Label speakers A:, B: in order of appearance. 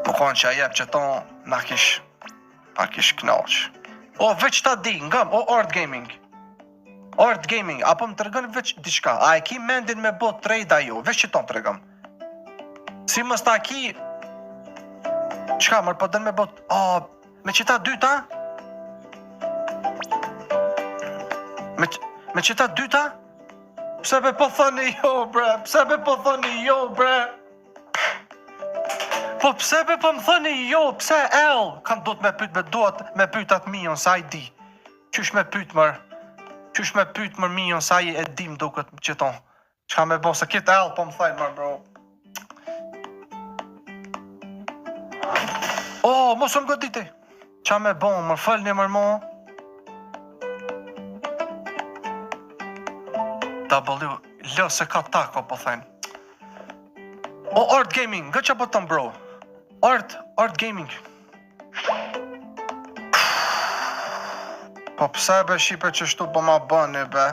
A: Po konë që a jep që ton, na kish knaq. O, veç ta di, ngëm, o Art Gaming. Art Gaming, apo më tërgën veç diçka. A e ki mendin me bot trade a jo, veç që ton tërgëm. Si mës ta ki... Qka, mërë po dën me bot... me qita dyta? Me qita dyta? Pse be po thoni jo, bre? Pse be po thoni jo, bre? Po pse be po më thoni jo? Pse el? Kanë do të me pyt, me pyt atë mion, sa i di. Qysh me pyt, mërë? Qysh me pyt, mërë mion, sa i e dim duket që ton. Qa me bo, se kitë el, po më thajnë, mërë, bro. Mos më goditi. Qa me bo, mërë, fëllni, mërë, mo. W, lë se ka tako, po thajnë. Art Gaming, nga që po të bro? Art Gaming. Po pse be shipe që shtu po ma bëni, be?